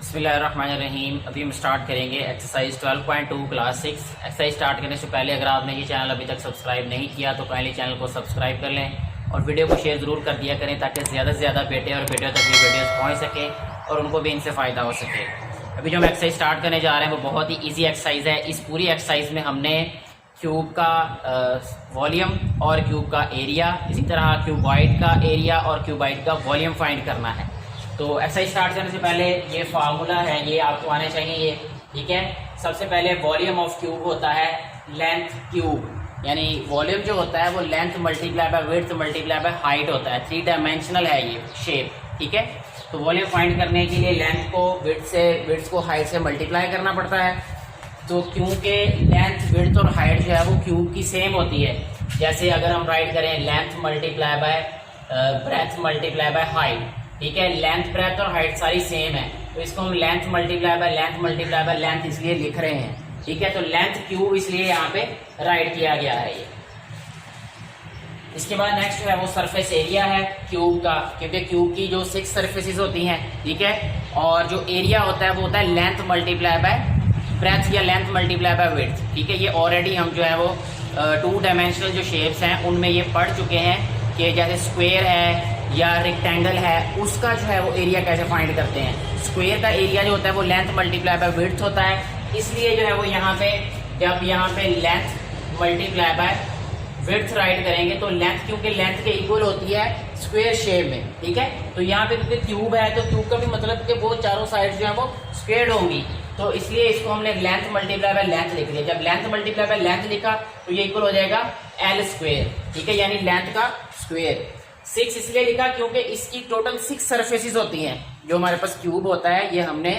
बिस्मिल्लाहिर्रहमानिर्रहीम। अभी हम स्टार्ट करेंगे एक्सरसाइज 12.2 क्लास 6। एक्सरसाइज स्टार्ट करने से पहले अगर आपने ये चैनल अभी तक सब्सक्राइब नहीं किया तो पहले चैनल को सब्सक्राइब कर लें और वीडियो को शेयर ज़रूर कर दिया करें ताकि ज़्यादा से ज़्यादा बेटे और बेटियों तक ये वीडियोस पहुँच सके और उनको भी इनसे फ़ायदा हो सके। अभी जो हम एक्सरसाइज स्टार्ट करने जा रहे हैं वो बहुत ही ईजी एक्सरसाइज है। इस पूरी एक्सरसाइज में हमने क्यूब का वॉल्यूम और क्यूब का एरिया, इसी तरह क्यूबॉइड का एरिया और क्यूबॉइड का वॉल्यूम फाइंड करना है। तो एक्सरसाइज स्टार्ट करने से पहले ये फार्मूला है, ये आपको आने चाहिए ये, ठीक है। सबसे पहले वॉल्यूम ऑफ क्यूब होता है लेंथ क्यूब, यानी वॉल्यूम जो होता है वो length multiply by width multiply by height होता है। 3 डायमेंशनल है ये शेप, ठीक है। तो वॉल्यूम फाइंड करने के लिए लेंथ को विड्थ को हाइट से मल्टीप्लाई करना पड़ता है। तो क्योंकि लेंथ विड्थ और हाइट जो है वो क्यूब की सेम होती है, जैसे अगर हम राइट करें length multiply by breadth multiply by height, ठीक है। लेंथ ब्रेथ और हाइट सारी सेम है तो इसको हम लेंथ मल्टीप्लाई बाय लेंथ इसलिए लिख रहे हैं, ठीक है। तो लेंथ क्यूब इसलिए यहाँ पे राइट किया गया है ये। इसके बाद नेक्स्ट जो है वो सरफेस एरिया है क्यूब का, क्योंकि क्यूब की जो 6 सरफेसेस होती हैं, ठीक है। और जो एरिया होता है वो होता है लेंथ मल्टीप्लाई बाय ब्रेथ या लेंथ मल्टीप्लाई बाय विड्थ, ठीक है। ये ऑलरेडी हम जो है वो 2 डायमेंशनल जो शेप्स हैं उनमें ये पढ़ चुके हैं कि जैसे स्क्वायर है या रेक्टेंगल है उसका जो है वो एरिया कैसे फाइंड करते हैं। स्क्वायर का एरिया जो होता है वो लेंथ मल्टीप्लाई बाय विड्थ होता है, इसलिए जो है वो यहाँ पे जब यहाँ पे length multiply by width right करेंगे तो लेंथ, क्योंकि लेंथ के इक्वल होती है स्क्वायर शेप में, ठीक है। तो यहाँ पे क्योंकि क्यूब है तो क्यूब का भी मतलब कि वो चारों साइड जो है वो स्क्वायर्ड होंगी, तो इसलिए इसको हमने लेंथ मल्टीप्लाई बाय लेंथ लिख दिया। जब लेंथ मल्टीप्लाई बाय लेंथ लिखा तो ये इक्वल हो जाएगा एल स्क्वायर, ठीक है, यानी लेंथ का स्क्वायर। 6 इसलिए लिखा क्योंकि इसकी टोटल 6 सरफेसेस होती हैं। जो हमारे पास क्यूब होता है ये हमने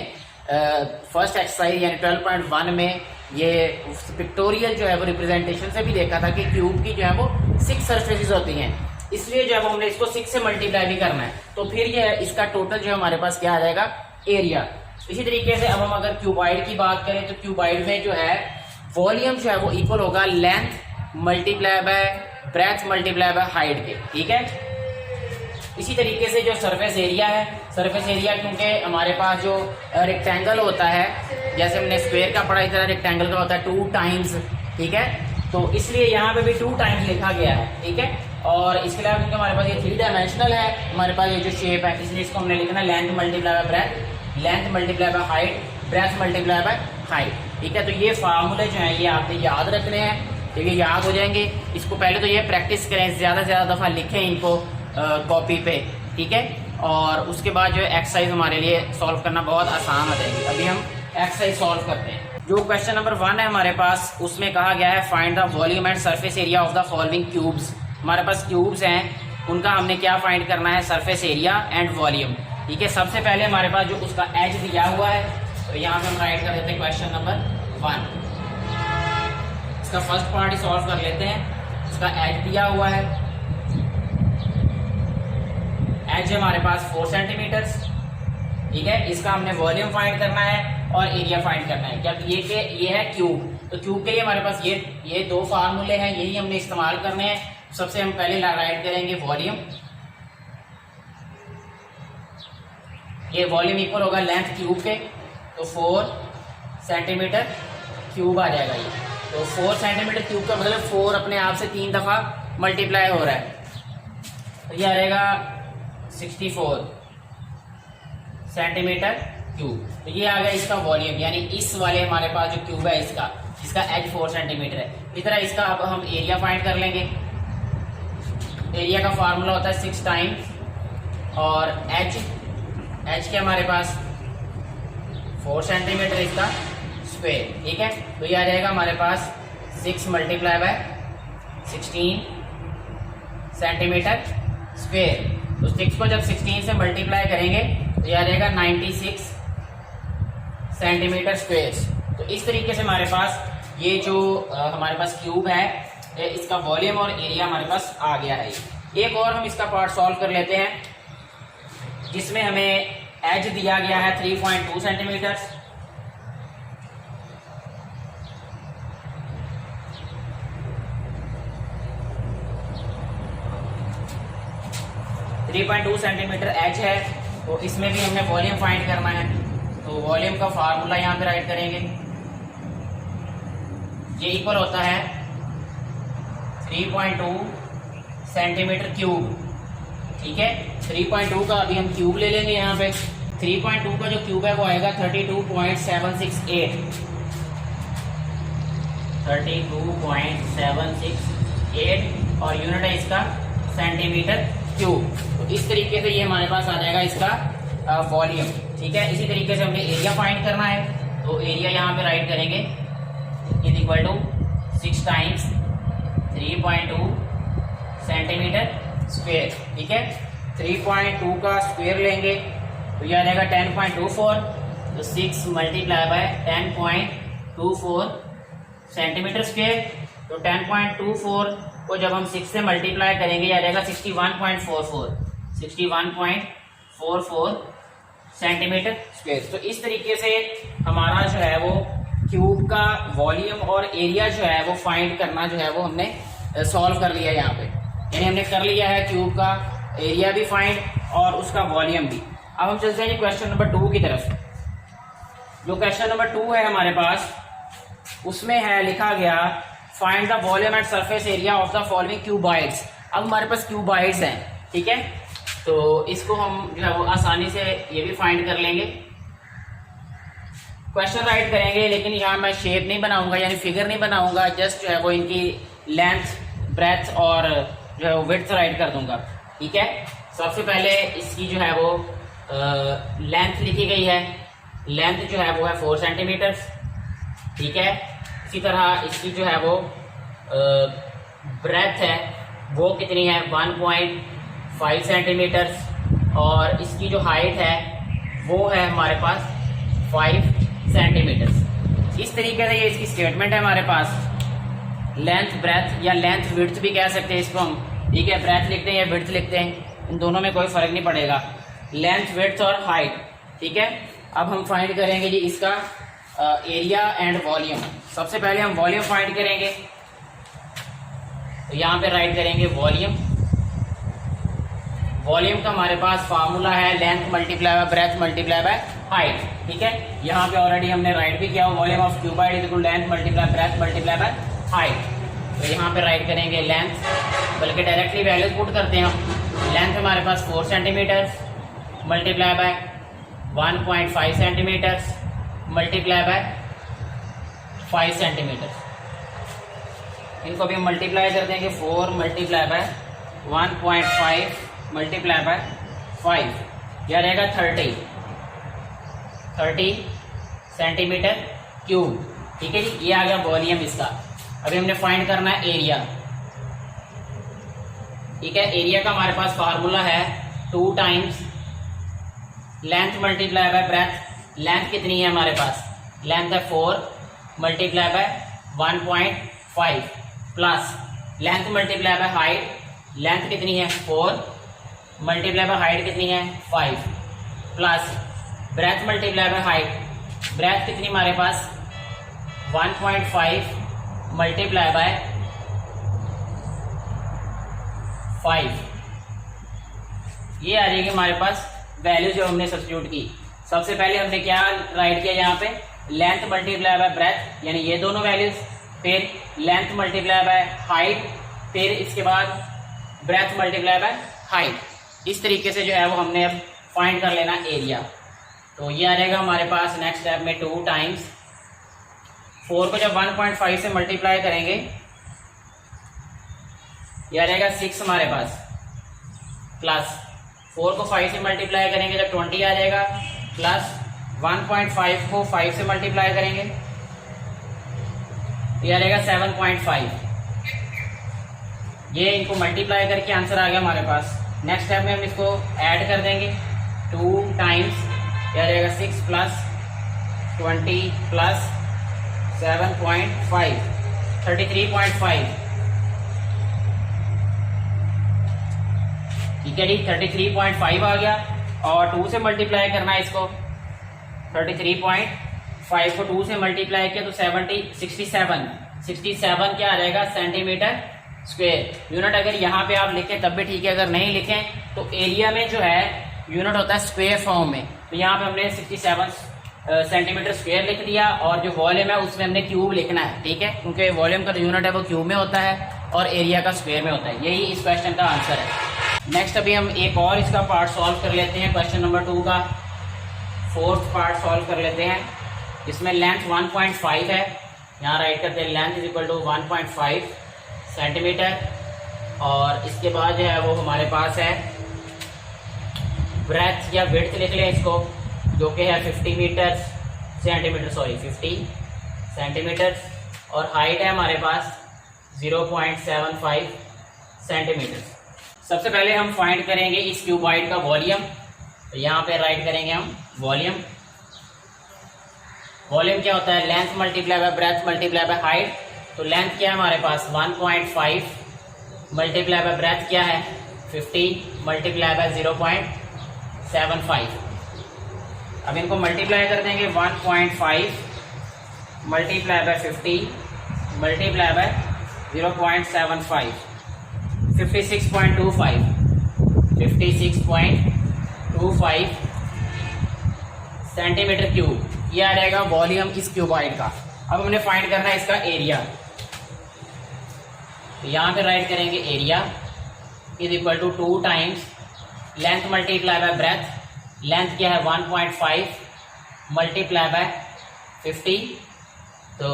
फर्स्ट एक्सरसाइज यानी 12.1 में ये पिक्टोरियल जो है वो रिप्रेजेंटेशन से भी देखा था कि क्यूब की जो है वो 6 सरफेसेस होती हैं, इसलिए जो है वो हमने इसको 6 से मल्टीप्लाई भी करना है। तो फिर ये इसका टोटल जो हमारे पास क्या आ जाएगा, एरिया। इसी तरीके से अब हम अगर क्यूबॉइड की बात करें तो क्यूबॉइड में जो है वॉल्यूम जो है वो इक्वल होगा length multiply by breadth multiply by height के, ठीक है। इसी तरीके से जो सरफेस एरिया है, सरफेस एरिया क्योंकि हमारे पास जो रेक्टेंगल होता है, जैसे हमने स्क्वायर का पढ़ा इस तरह रेक्टेंगल का होता है 2 टाइम्स, ठीक है। तो इसलिए यहाँ पे भी 2 टाइम्स लिखा गया है, ठीक है। और इसके अलावा क्योंकि हमारे पास ये 3 डायमेंशनल है हमारे पास ये जो शेप है, इसलिए इसको हमने लिखना length multiply by breadth, length multiply by height, breath multiply by height, ठीक है। तो ये फार्मूले जो है ये आपने याद रखने हैं, ठीक है, याद हो जाएंगे। इसको पहले तो ये प्रैक्टिस करें, ज़्यादा से ज़्यादा दफ़ा लिखें इनको कॉपी पे, ठीक है। और उसके बाद जो है एक्सरसाइज हमारे लिए सॉल्व करना बहुत आसान हो जाएगी। अभी हम एक्सरसाइज सॉल्व करते हैं। जो क्वेश्चन नंबर 1 है हमारे पास, उसमें कहा गया है find the volume and surface area of the following cubes. हमारे पास क्यूब्स हैं, उनका हमने क्या फाइंड करना है, सरफेस एरिया एंड वॉल्यूम, ठीक है। सबसे पहले हमारे पास जो उसका एज दिया हुआ है तो यहाँ पे हम राइट कर देते हैं क्वेश्चन नंबर 1। इसका फर्स्ट पार्ट ही सॉल्व कर लेते हैं। इसका एज दिया हुआ है, एज हमारे पास 4 सेंटीमीटर, ठीक है। इसका हमने वॉल्यूम फाइंड करना है और एरिया फाइंड करना है। जब ये है क्यूब, तो क्यूब के लिए हमारे पास ये 2 फार्मूले हैं, यही हमने इस्तेमाल करने हैं। सबसे हम पहले राइट करेंगे वॉल्यूम, ये वॉल्यूम इक्वल होगा लेंथ क्यूब के, तो 4 सेंटीमीटर क्यूब आ जाएगा ये। तो 4 सेंटीमीटर क्यूब का मतलब 4 अपने आप से 3 दफा मल्टीप्लाई हो रहा है, तो ये आ जाएगा 64 सेंटीमीटर क्यूब। तो ये आ गया इसका वॉल्यूम, यानी इस वाले हमारे पास जो क्यूब है इसका एज 4 सेंटीमीटर है। इस तरह इसका अब हम एरिया फाइंड कर लेंगे। एरिया का फार्मूला होता है 6 टाइम्स और एच के हमारे पास 4 सेंटीमीटर इसका स्क्वायर, ठीक है। तो ये आ जाएगा हमारे पास 6 मल्टीप्लाई बाय 16 सेंटीमीटर स्क्वायर। तो 6 को जब 16 से मल्टीप्लाई करेंगे तो ये आ जाएगा 96 सेंटीमीटर स्क्वायर। तो इस तरीके से हमारे पास ये जो हमारे पास क्यूब है इसका वॉल्यूम और एरिया हमारे पास आ गया है। एक और हम इसका पार्ट सॉल्व कर लेते हैं, जिसमें हमें एज दिया गया है 3.2 सेंटीमीटर, सेंटीमीटर एच है। तो इसमें भी हमने वॉल्यूम फाइंड करना है। तो वॉल्यूम का फार्मूला यहाँ पे राइट करेंगे, ये इक्वल होता है 3.2 सेंटीमीटर क्यूब। ठीक है, 3.2 का अभी हम क्यूब ले लेंगे। यहाँ पे 3.2 का जो क्यूब है वो आएगा 32.768 और यूनिट है इसका सेंटीमीटर क्यूब। तो इस तरीके से ये हमारे पास आ जाएगा इसका वॉल्यूम। ठीक है, इसी तरीके से हमें एरिया फाइंड करना है, तो एरिया यहाँ पे राइट करेंगे is equal to 6 times 3.2 centimetre square. ठीक है, 3.2 का स्क्वेयर लेंगे तो यह आ जाएगा 10.24, तो 6 मल्टीप्लाई बाय 10.24 सेंटीमीटर स्क्वेयर। तो 10.24 को जब हम 6 से मल्टीप्लाई करेंगे यह आ जाएगा 61.44 सेंटीमीटर स्क्वेयर। तो इस तरीके से हमारा जो है वो क्यूब का वॉल्यूम और एरिया जो है वो फाइंड करना जो है वो हमने सॉल्व कर लिया यहाँ पे, यानी हमने कर लिया है क्यूब का एरिया भी फाइंड और उसका वॉल्यूम भी। अब हम चलते हैं क्वेश्चन नंबर 2 की तरफ। जो क्वेश्चन नंबर 2 है हमारे पास, उसमें है लिखा गया find the volume and surface area of the following cuboids. अब हमारे पास क्यूबाइड्स हैं, ठीक है, तो इसको हम जो है वो आसानी से ये भी फाइंड कर लेंगे। क्वेश्चन राइट करेंगे, लेकिन यहाँ मैं शेप नहीं बनाऊंगा, यानी फिगर नहीं बनाऊंगा, जस्ट जो है वो इनकी लेंथ, ब्रेथ और जो है वो विड्थ राइट कर दूंगा। ठीक है, सबसे पहले इसकी जो है वो लेंथ लिखी गई है, लेंथ जो है वो है 4 सेंटीमीटर। ठीक है, इसी तरह इसकी जो है वो ब्रेथ है वो कितनी है 1.5 सेंटीमीटर और इसकी जो हाइट है वो है हमारे पास 5 सेंटीमीटर। इस तरीके से ये इसकी स्टेटमेंट है हमारे पास। लेंथ ब्रेथ या लेंथ विड्थ भी कह सकते हैं इसको हम। ठीक है, ब्रेथ लिखते हैं या विड्थ लिखते हैं, इन दोनों में कोई फर्क नहीं पड़ेगा, लेंथ विड्थ और हाइट। ठीक है, अब हम फाइंड करेंगे जी इसका एरिया एंड वॉल्यूम। सबसे पहले हम वॉल्यूम फाइंड करेंगे, तो यहाँ पे राइट करेंगे वॉल्यूम। वॉल्यूम का हमारे पास फार्मूला है length multiply by breadth multiply by height. ठीक है, यहाँ पे ऑलरेडी हमने राइट भी किया, volume of cuboid is equal to length multiply breadth multiply by height. तो यहाँ पे राइट करेंगे लेंथ, बल्कि डायरेक्टली वैल्यूज पुट करते हैं हम। लेंथ हमारे पास 4 centimetre multiply by 1.5 centimetre multiply by 5 centimetre. इनको भी हम मल्टीप्लाई कर देंगे, 4 मल्टीप्लाई बाय 1.5 मल्टीप्लाई बाय 5, यह रहेगा 30 सेंटीमीटर क्यूब। ठीक है जी, ये आ गया वॉल्यूम इसका। अभी हमने फाइंड करना है एरिया। ठीक है, एरिया का हमारे पास फार्मूला है 2 times length multiply by breadth. Length कितनी है हमारे पास, लेंथ है 4 multiply by 1.5 plus length multiply by height, length कितनी है 4 मल्टीप्लाई बाय हाइट कितनी है 5 plus breadth multiply by height, breadth कितनी हमारे पास 1.5 मल्टीप्लाई बाय 5। ये आ जाएगी हमारे पास वैल्यू जो हमने सब्स्टिट्यूट की। सबसे पहले हमने क्या राइट किया यहाँ पे, लेंथ मल्टीप्लाई बाय ब्रेथ, यानी ये दोनों वैल्यूज, फिर लेंथ मल्टीप्लाई बाय हाइट, फिर इसके बाद ब्रेथ मल्टीप्लाई बाय हाइट। इस तरीके से जो है वो हमने अब फाइंड कर लेना एरिया। तो ये आ जाएगा हमारे पास नेक्स्ट स्टेप में 2 टाइम्स 4 को जब 1.5 से मल्टीप्लाई करेंगे ये आ जाएगा 6 हमारे पास, प्लस 4 को 5 से मल्टीप्लाई करेंगे जब 20 आ जाएगा, प्लस 1.5 को 5 से मल्टीप्लाई करेंगे ये आ जाएगा 7.5। ये इनको मल्टीप्लाई करके आंसर आ गया हमारे पास। नेक्स्ट स्टेप में हम इसको ऐड कर देंगे, 2 टाइम्स ये आ जाएगा 6 प्लस 20 प्लस 7.5 33.5। ठीक है जी, 33.5 आ गया और 2 से मल्टीप्लाई करना है इसको। 33.5 को 2 से मल्टीप्लाई किया तो 67 क्या आ जाएगा सेंटीमीटर स्क्वायर। यूनिट अगर यहाँ पे आप लिखें तब भी ठीक है, अगर नहीं लिखें तो एरिया में जो है यूनिट होता है स्क्वायर फॉर्म में। तो यहाँ पे हमने 67 सेंटीमीटर स्क्वायर लिख दिया, और जो वॉल्यूम है उसमें हमने क्यूब लिखना है, ठीक है, क्योंकि वॉल्यूम का जो यूनिट है वो क्यूब में होता है और एरिया का स्क्वायर में होता है। यही इस क्वेश्चन का आंसर है। नेक्स्ट अभी हम एक और इसका पार्ट सॉल्व कर लेते हैं, क्वेश्चन नंबर 2 का फोर्थ पार्ट सॉल्व कर लेते हैं। इसमें लेंथ 1.5 है, यहाँ राइट करते हैं length is equal to 1.5 centimetre, और इसके बाद जो है वो हमारे पास है ब्रेथ या विड्थ लिख लें इसको, जो कि है 50 सेंटीमीटर, और हाइट है हमारे पास 0.75 सेंटीमीटर। सबसे पहले हम फाइंड करेंगे इस क्यूबॉइड का वॉल्यूम। तो यहाँ पे राइट करेंगे हम वॉल्यूम। वॉल्यूम क्या होता है? Length multiply by breadth multiply by height. तो लेंथ क्या है हमारे पास 1.5 मल्टीप्लाई बाय ब्रेथ क्या है 50 मल्टीप्लाई बाय 0.75। अब इनको मल्टीप्लाई कर देंगे 1.5 multiply by 50 multiply by 0.75 56.25 centimetre cube. ये आ जाएगा वॉल्यूम इस क्यूबॉइड का। अब हमने फाइंड करना है इसका एरिया। तो यहाँ पे राइट करेंगे area is equal to 2 times length multiply by breadth. Length क्या है 1.5 मल्टीप्लाई बाय 50। तो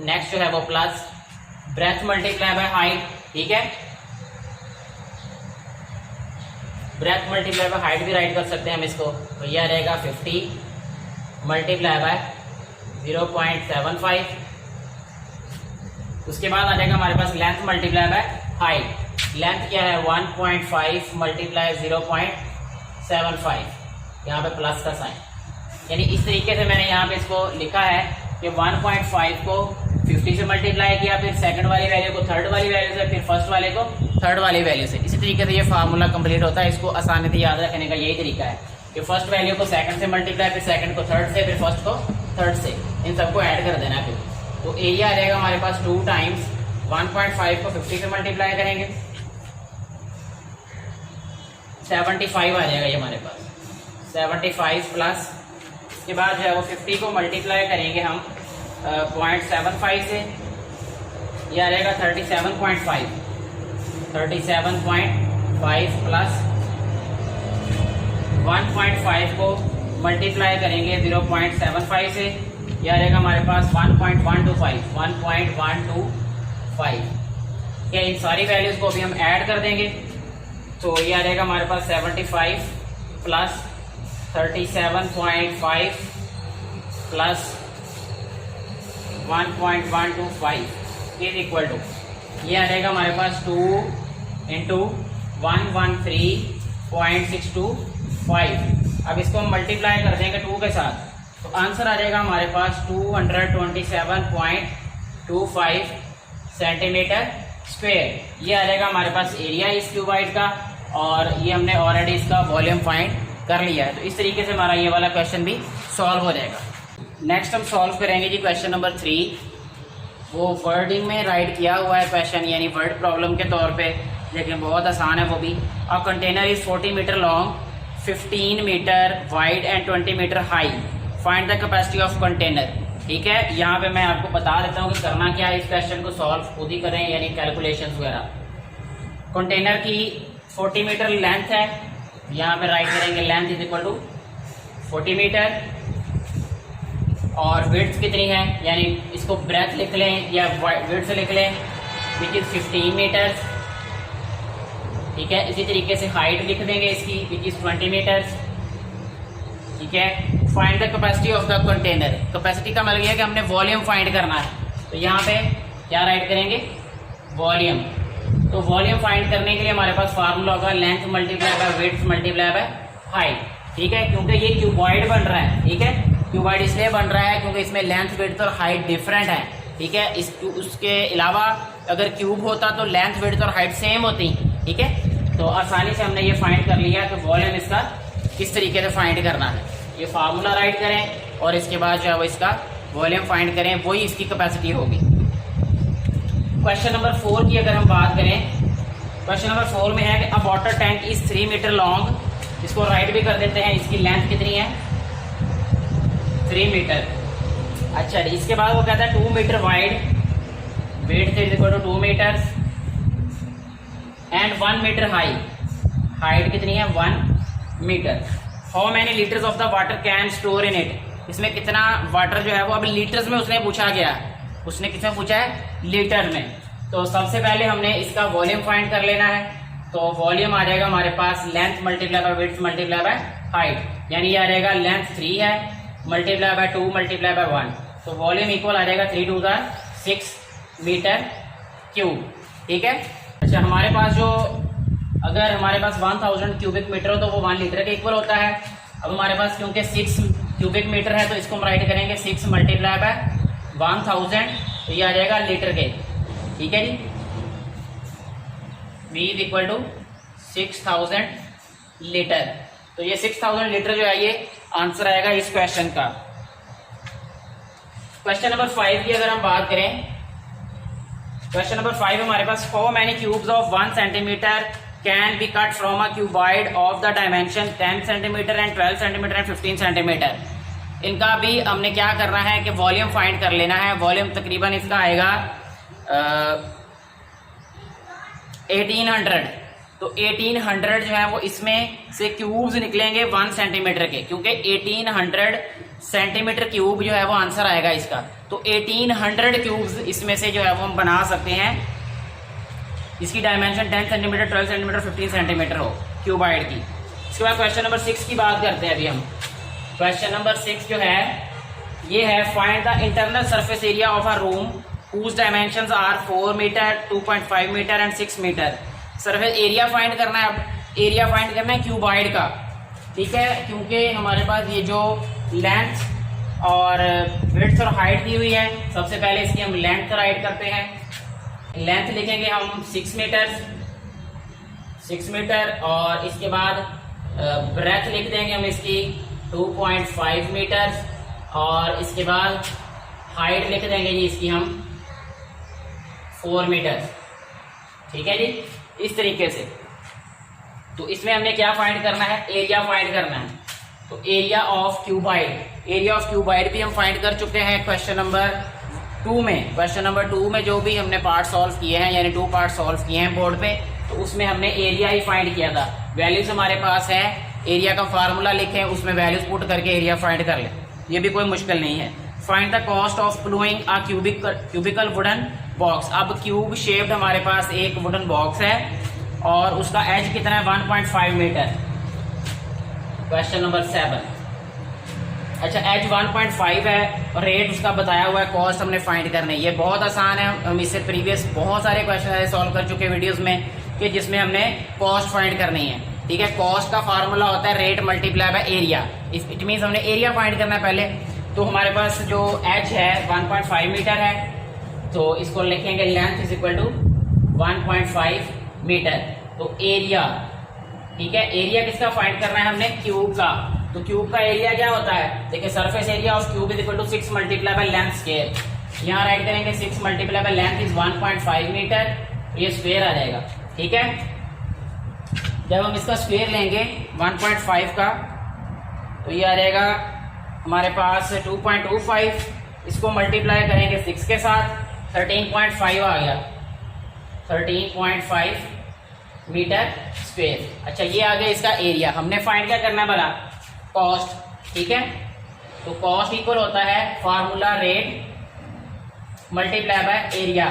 नेक्स्ट जो है वो plus breadth multiply by height, ठीक है, ब्रेथ मल्टीप्लाई बाय हाइट भी राइट कर सकते हैं हम इसको। तो यह रहेगा 50 मल्टीप्लाई बाय 0.75। उसके बाद आ जाएगा हमारे पास length multiply by height. Length क्या है 1.5 मल्टीप्लाई 0.75, यहाँ पे प्लस का साइन। यानी इस तरीके से मैंने यहाँ पे इसको लिखा है कि 1.5 को 50 से मल्टीप्लाई किया, फिर सेकंड वाली वैल्यू को थर्ड वाली वैल्यू से, फिर फर्स्ट वाले को थर्ड वाली वैल्यू से। इसी तरीके से ये फार्मूला कंप्लीट होता है। इसको आसानी से याद रखने का यही तरीका है कि फर्स्ट वैल्यू को सेकंड से मल्टीप्लाई, फिर सेकंड को थर्ड से, फिर फर्स्ट को थर्ड से, इन सबको ऐड कर देना है। फिर तो एरिया आ जाएगा हमारे पास 2 टाइम्स 1.5 को 50 से मल्टीप्लाई करेंगे 75 आ जाएगा ये हमारे पास 75 प्लस। इसके बाद जो है वो 50 को मल्टीप्लाई करेंगे हम 0.75 से, ये आ जाएगा 37.5 प्लस 1.5 को मल्टीप्लाई करेंगे 0.75 से, ये आ जाएगा हमारे पास 1.125। क्या इन सारी वैल्यूज को भी हम ऐड कर देंगे तो ये आ जाएगा हमारे पास 75 plus 37.5 plus 1.125 is equal to, ये आ जाएगा हमारे पास 2 इंटू 113.625। अब इसको हम मल्टीप्लाई कर देंगे 2 के साथ, तो आंसर आ जाएगा हमारे पास 227.25 सेंटीमीटर स्क्वायर। ये आ जाएगा हमारे पास एरिया इस क्यूबॉइड का, और ये हमने ऑलरेडी इसका वॉल्यूम फाइंड कर लिया है। तो इस तरीके से हमारा ये वाला क्वेश्चन भी सॉल्व हो जाएगा। नेक्स्ट हम सॉल्व करेंगे जी क्वेश्चन नंबर 3। वो वर्डिंग में राइट किया हुआ है क्वेश्चन, यानी वर्ड प्रॉब्लम के तौर पे, लेकिन बहुत आसान है वो भी। A container is 40 metre long, 15 metre wide and 20 metre high. Find the capacity of container. ठीक है, यहाँ पे मैं आपको बता देता हूँ कि करना क्या है। इस क्वेश्चन को सॉल्व खुद ही करें, यानी कैलकुलेशंस वगैरह। कंटेनर की 40 मीटर लेंथ है, यहाँ पे राइट करेंगे length is equal to 40 metre, और विड्थ कितनी है, यानी इसको ब्रेथ लिख लें या विड्थ लिख लें, विच इज 15 मीटर्स। ठीक है, इसी तरीके से हाइट लिख देंगे इसकी, विच इज 20 मीटर्स। ठीक है, find the capacity of the container. Capacity का मतलब यह है कि हमने वॉल्यूम फाइंड करना है। तो यहाँ पे क्या राइट करेंगे, वॉल्यूम। तो वॉल्यूम फाइंड करने के लिए हमारे पास फार्मूला होगा length multiply by width multiply by height. ठीक है, क्योंकि ये क्यूबॉइड बन रहा है। ठीक है, क्यूबॉइड इसलिए बन रहा है क्योंकि इसमें लेंथ विड्थ और हाइट डिफरेंट है। ठीक है, उसके अलावा अगर क्यूब होता तो लेंथ विड्थ और हाइट सेम होती। ठीक है, तो आसानी से हमने ये फाइंड कर लिया कि वॉल्यूम इसका किस तरीके से फाइंड करना है। ये फार्मूला राइट करें और इसके बाद जो है वो इसका वॉल्यूम फाइंड करें, वही इसकी कैपेसिटी होगी। क्वेश्चन नंबर 4 की अगर हम बात करें, क्वेश्चन नंबर 4 में है कि a water tank is 3 metre long. इसको राइट भी कर देते हैं, इसकी लेंथ कितनी है 3 मीटर। अच्छा, इसके बाद वो कहता है 2 metre wide, width is equal to 2 metre and 1 metre high, height कितनी है 1 metre. How many litres of the water can store in it, इसमें कितना वाटर जो है वो अब लीटर्स में उसने पूछा गया, उसने किसमें पूछा है, लीटर में। तो सबसे पहले हमने इसका वॉल्यूम फाइंड कर लेना है। तो वॉल्यूम आ जाएगा हमारे पास length multiply by width multiply by height, यानी ये आ जाएगा लेंथ 3 है मल्टीप्लाई बाय 2 मल्टीप्लाई बाय 1, तो वॉल्यूम इक्वल आ जाएगा 3 2 6 मीटर क्यूब। ठीक है। अच्छा, हमारे पास जो अगर हमारे पास 1000 क्यूबिक मीटर हो तो वो 1 लीटर के इक्वल होता है। अब हमारे पास क्योंकि 6 क्यूबिक मीटर है तो इसको हम राइट करेंगे 6 मल्टीप्लाई बाय 1000, तो ये आ जाएगा लीटर के। ठीक है जी, V is equal to 6000 litre. तो ये 6000 लीटर जो है ये आंसर आएगा इस क्वेश्चन का। क्वेश्चन नंबर 5 की अगर हम बात करें, क्वेश्चन नंबर 5 हमारे पास how many cubes of 1 centimetre can be cut from a cuboid of the dimension 10 centimetre and 12 centimetre and 15 centimetre. इनका भी हमने क्या करना है कि वॉल्यूम फाइंड कर लेना है। वॉल्यूम तकरीबन इसका आएगा 1800। तो 1800 जो है वो इसमें से क्यूब्स निकलेंगे 1 सेंटीमीटर के, क्योंकि 1800 सेंटीमीटर क्यूब जो है वो आंसर आएगा इसका। तो 1800 क्यूब्स इसमें से जो है वो हम बना सकते हैं, इसकी डायमेंशन 10 सेंटीमीटर 12 सेंटीमीटर 15 सेंटीमीटर हो क्यूबॉइड की। इसके बाद क्वेश्चन नंबर 6 की बात करते हैं अभी हम। क्वेश्चन नंबर 6 जो है ये है find the internal surface area of a room whose dimensions are 4 metre 2.5 metre and 6 metre. Surface area find करना है। अब एरिया फाइंड करना है क्यूबॉइड का। ठीक है, क्योंकि हमारे पास ये जो लेंथ और विड्थ और हाइट दी हुई है, सबसे पहले इसकी हम लेंथ राइट करते हैं। लेंथ लिखेंगे हम 6 मीटर और इसके बाद ब्रेथ लिख देंगे हम इसकी 2.5 मीटर और इसके बाद हाइट लिख देंगे जी इसकी हम 4 मीटर। ठीक है जी, इस तरीके से। तो इसमें हमने क्या फाइंड करना है, एरिया फाइंड करना है। तो area of cuboid, area of cuboid भी हम फाइंड कर चुके हैं क्वेश्चन नंबर 2 में। क्वेश्चन नंबर 2 में जो भी हमने पार्ट सॉल्व किए हैं, यानी 2 पार्ट सॉल्व किए हैं बोर्ड पे, तो उसमें हमने एरिया ही फाइंड किया था। वैल्यूज हमारे पास है, एरिया का फार्मूला लिखें, उसमें वैल्यूज पुट करके एरिया फाइंड कर लें, ये भी कोई मुश्किल नहीं है। Find the cost of glueing a cubical wooden box. अब क्यूब शेप्ड हमारे पास एक वुडन बॉक्स है और उसका एज कितना है 1.5 मीटर। Question number 7। अच्छा, एज 1.5 है और रेट उसका बताया हुआ है, कॉस्ट हमने फाइंड करनी है। ये बहुत आसान है, हम इससे प्रीवियस बहुत सारे क्वेश्चन सॉल्व कर चुके वीडियोस में कि जिसमें हमने कॉस्ट फाइंड करनी है। ठीक है, कॉस्ट का फार्मूला होता है rate multiply by area. It means हमने एरिया फाइंड करना है पहले। तो हमारे पास जो एच है 1.5 मीटर है, तो इसको लिखेंगे length is equal to 1.5 metre. तो एरिया, ठीक है, एरिया किसका फाइंड करना है हमने, क्यूब का। तो क्यूब का एरिया क्या होता है, देखिए surface area of cube is equal to 6 multiply by length square. यहाँ राइट करेंगे 6 multiply by length is 1.5 metre, ये स्क्वायर आ जाएगा। ठीक है, जब हम इसका स्क्वायर लेंगे 1.5 का, तो ये आ जाएगा हमारे पास 2.25, इसको मल्टीप्लाई करेंगे 6 के साथ, 13.5 आ गया, 13.5 मीटर स्क्वायर। अच्छा, ये आ गया इसका एरिया। हमने फाइंड क्या करना है भला, कॉस्ट। ठीक है, तो कॉस्ट इक्वल होता है formula rate multiply by area.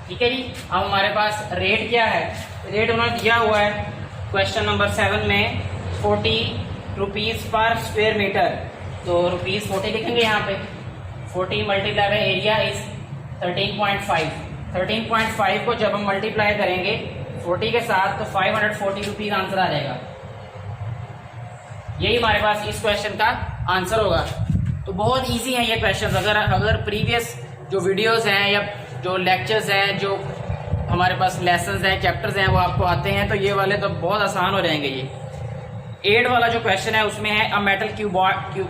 ठीक है जी। अब हमारे पास रेट क्या है, रेट उन्होंने दिया हुआ है क्वेश्चन नंबर 7 में 40 रुपीज पर स्क्वायर मीटर। तो रुपीज 40 लिखेंगे यहाँ पे, 40 मल्टीप्लाई बाय एरिया इज 13.5। 13.5 को जब हम मल्टीप्लाई करेंगे 40 के साथ तो 540 रुपीज आंसर आ जाएगा। यही हमारे पास इस क्वेश्चन का आंसर होगा। तो बहुत इजी है ये क्वेश्चन। अगर प्रीवियस जो वीडियोस हैं या जो लेक्चर्स हैं, जो हमारे पास लेसन्स हैं, चैप्टर्स हैं, वो आपको आते हैं, तो ये वाले तो बहुत आसान हो जाएंगे। ये 8 वाला जो क्वेश्चन है उसमें है अ मेटल क्यूब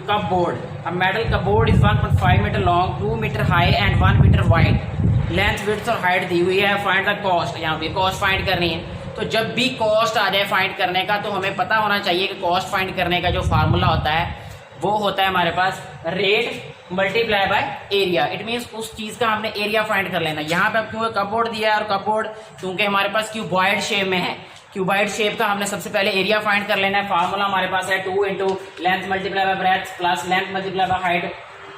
का बोर्ड। अ मेटल का board is 1.5 metre long, 2 metre high and 1 metre wide. Length width और हाइट दी हुई है। फाइंड द कॉस्ट, यहाँ पे कॉस्ट फाइंड करनी है। तो जब भी कॉस्ट आ जाए फाइंड करने का, तो हमें पता होना चाहिए कि कॉस्ट फाइंड करने का जो फार्मूला होता है वो होता है हमारे पास rate multiply by area. It means उस चीज का हमने एरिया फाइंड कर लेना। यहाँ पे अब क्योंकि कपबोर्ड दिया है और कपबोर्ड क्योंकि हमारे पास क्यूबॉइड शेप में है, क्यूबॉइड शेप का हमने सबसे पहले एरिया फाइंड कर लेना है। फार्मूला हमारे पास है 2 into length multiply by breath plus length multiply by height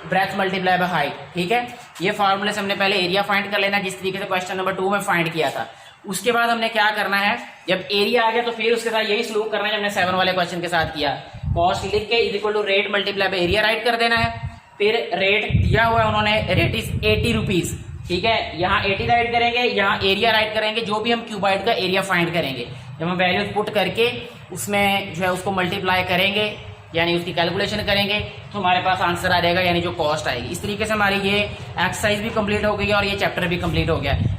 breath multiply by height. ठीक है, ये फार्मूले से हमने पहले एरिया फाइंड कर लेना जिस तरीके से क्वेश्चन नंबर 2 में फाइंड किया था। उसके बाद हमने क्या करना है, जब एरिया आ गया तो फिर उसके साथ यही सलूक करना है जो हमने 7 वाले क्वेश्चन के साथ किया। कॉस्ट लिख के is equal to rate multiply by area write कर देना है। फिर रेट दिया हुआ है उन्होंने, रेट इज 80 रुपीज। ठीक है, यहाँ 80 राइट करेंगे, यहाँ एरिया राइट करेंगे, जो भी हम क्यूबॉइड का एरिया फाइंड करेंगे जब हम वैल्यूज पुट करके उसमें जो है उसको मल्टीप्लाई करेंगे यानी उसकी कैलकुलेशन करेंगे तो हमारे पास आंसर आ जाएगा, यानी जो कॉस्ट आएगी। इस तरीके से हमारी ये एक्सरसाइज भी कंप्लीट हो गई है और ये चैप्टर भी कंप्लीट हो गया है।